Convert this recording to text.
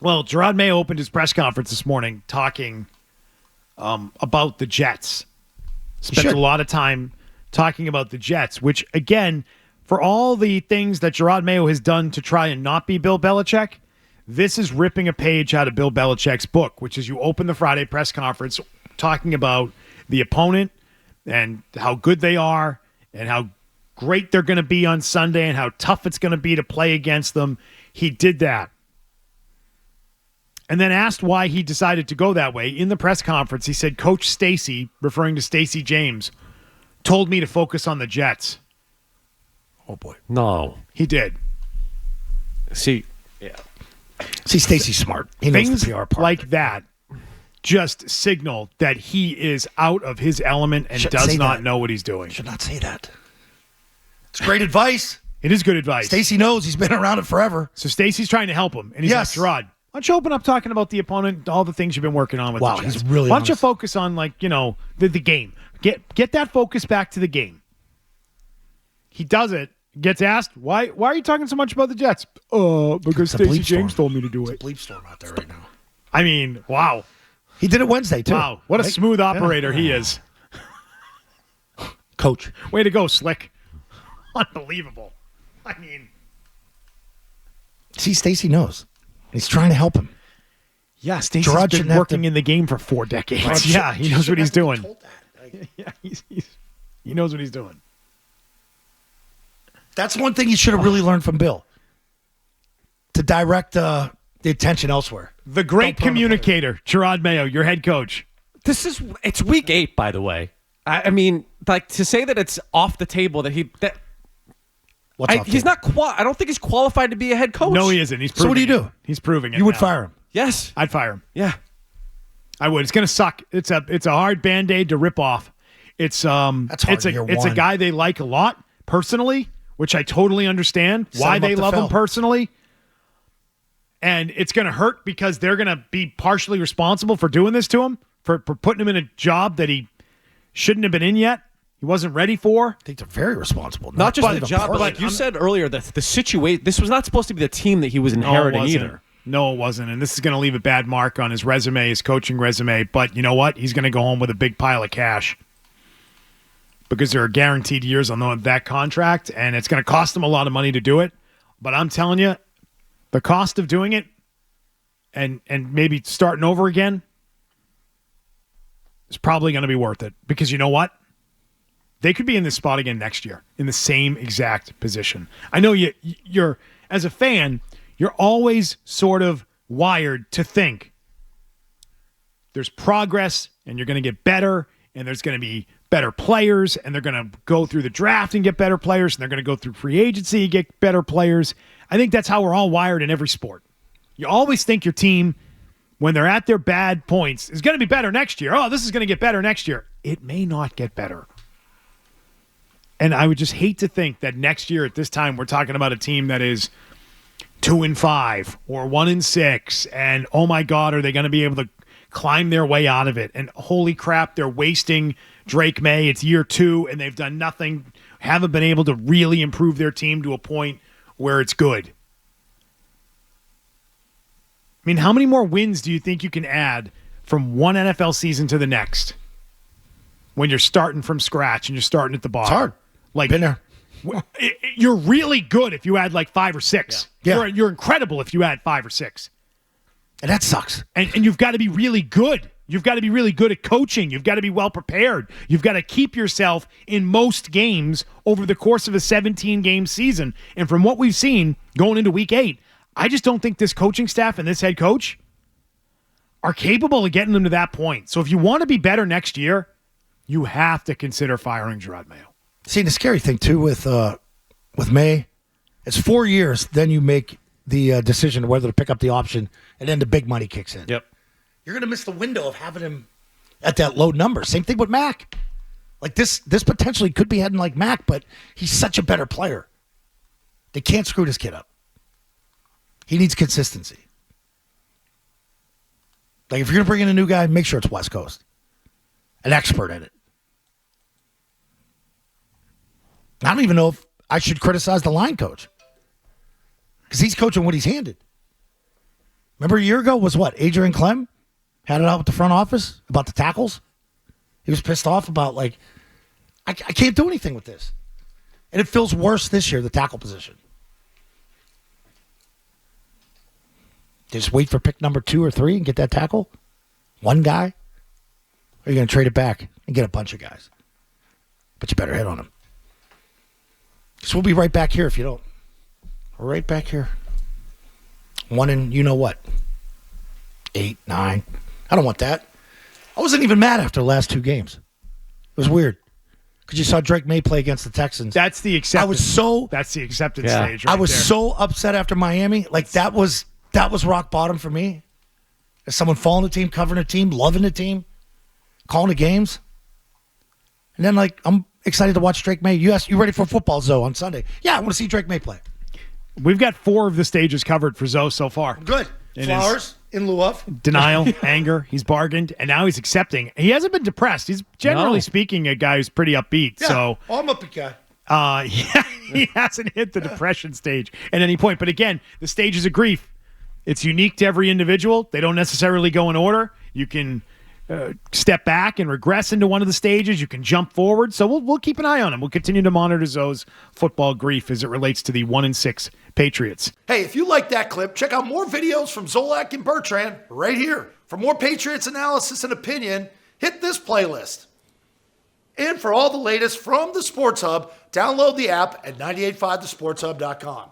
Well, Jerod Mayo opened his press conference this morning talking about the Jets. Spent a lot of time talking about the Jets, which, again, for all the things that Jerod Mayo has done to try and not be Bill Belichick, this is ripping a page out of Bill Belichick's book, which is you open the Friday press conference talking about the opponent and how good they are and how great they're going to be on Sunday and how tough it's going to be to play against them. He did that. And then asked why he decided to go that way. In the press conference, he said, Coach Stacy, referring to Stacey James, told me to focus on the Jets. Oh, boy. No. He did. See, Stacey's smart. He knows Things the PR part like that just signal that he is out of his element and does not know what he's doing. Should not say that. It's great advice. It is good advice. Stacey knows. He's been around it forever. So Stacey's trying to help him. And he's like, Jerod, why don't you open up talking about the opponent, all the things you've been working on with the Jets? He's really Why don't you focus on, the game? Get that focus back to the game. He does it. Gets asked, why are you talking so much about the Jets? Because Stacey James told me to do it. It's a bleep storm out there right now. I mean, wow. He did it Wednesday, too. Wow, what a smooth operator he is. Coach. Way to go, Slick. Unbelievable. I mean. See, Stacey knows. He's trying to help him. Yeah, Stacey's been working in the game for 4 decades. Yeah, he knows what he's doing. Yeah, he knows what he's doing. That's one thing he should have really learned from Bill. To direct the attention elsewhere. The great communicator, Jerod Mayo, your head coach. It's week 8, by the way. I mean, to say that it's off the table that he's not. I don't think he's qualified to be a head coach. No, he isn't. He's proving so what do you do? He's proving it. You would fire him. Yes, I'd fire him. Yeah, I would. It's going to suck. It's a hard Band-Aid to rip off. It's That's hard it's a guy they like a lot personally, which I totally understand why they love him personally. And it's going to hurt because they're going to be partially responsible for doing this to him, for putting him in a job that he shouldn't have been in yet. He wasn't ready for. I think they're very responsible. Not just the job, but like you said earlier, the situation. This was not supposed to be the team that he was inheriting either. No, it wasn't. And this is going to leave a bad mark on his resume, his coaching resume. But you know what? He's going to go home with a big pile of cash because there are guaranteed years on that contract, and it's going to cost him a lot of money to do it. But I'm telling you, the cost of doing it and maybe starting over again is probably going to be worth it. Because you know what? They could be in this spot again next year in the same exact position. I know you're as a fan, you're always sort of wired to think there's progress and you're going to get better and there's going to be better players and they're going to go through the draft and get better players and they're going to go through free agency and get better players. I think that's how we're all wired in every sport. You always think your team, when they're at their bad points, is going to be better next year. Oh, this is going to get better next year. It may not get better. And I would just hate to think that next year at this time we're talking about a team that is 2-5 or 1-6, and oh my God, are they going to be able to climb their way out of it? And holy crap, they're wasting Drake May. It's year 2, and they've done nothing, haven't been able to really improve their team to a point where it's good. I mean, how many more wins do you think you can add from one NFL season to the next when you're starting from scratch and you're starting at the bottom? It's hard. Been there. You're really good if you add like 5 or 6. Yeah. You're incredible if you add 5 or 6. And that sucks. And you've got to be really good. You've got to be really good at coaching. You've got to be well prepared. You've got to keep yourself in most games over the course of a 17-game season. And from what we've seen going into week 8, I just don't think this coaching staff and this head coach are capable of getting them to that point. So if you want to be better next year, you have to consider firing Jerod Mayo. See, the scary thing, too, with May, it's 4 years, then you make the decision whether to pick up the option, and then the big money kicks in. Yep. You're going to miss the window of having him at that low number. Same thing with Mac. Like, this potentially could be heading like Mac, but he's such a better player. They can't screw this kid up. He needs consistency. Like, if you're going to bring in a new guy, make sure it's West Coast. An expert at it. I don't even know if I should criticize the line coach. Because he's coaching what he's handed. Remember a year ago was what? Adrian Clem had it out with the front office about the tackles. He was pissed off about, like, I can't do anything with this. And it feels worse this year, the tackle position. Just wait for pick number 2 or 3 and get that tackle? One guy? Or are you going to trade it back and get a bunch of guys? But you better hit on them. So we'll be right back here if you don't. We're right back here. 1 and you know what? 8, 9. I don't want that. I wasn't even mad after the last 2 games. It was weird. Because you saw Drake May play against the Texans. That's the acceptance. That's the acceptance stage right I was there. so upset after Miami. Like, that was rock bottom for me. As someone following the team, covering the team, loving the team, calling the games. And then, like, I'm excited to watch Drake May. You ready for football, Zoe, on Sunday? Yeah, I want to see Drake May play. We've got 4 of the stages covered for Zoe so far. Good. Flowers in lieu of. Denial, anger, he's bargained, and now he's accepting. He hasn't been depressed. He's generally speaking a guy who's pretty upbeat. Yeah, so I'm a upbeat guy. he hasn't hit the depression stage at any point. But again, the stages of grief, it's unique to every individual. They don't necessarily go in order. You can step back and regress into one of the stages. You can jump forward. So we'll keep an eye on him. We'll continue to monitor Zoe's football grief as it relates to the 1-6 Patriots. Hey, if you like that clip, check out more videos from Zolak and Bertrand right here. For more Patriots analysis and opinion, hit this playlist. And for all the latest from the Sports Hub, download the app at 985thesportshub.com.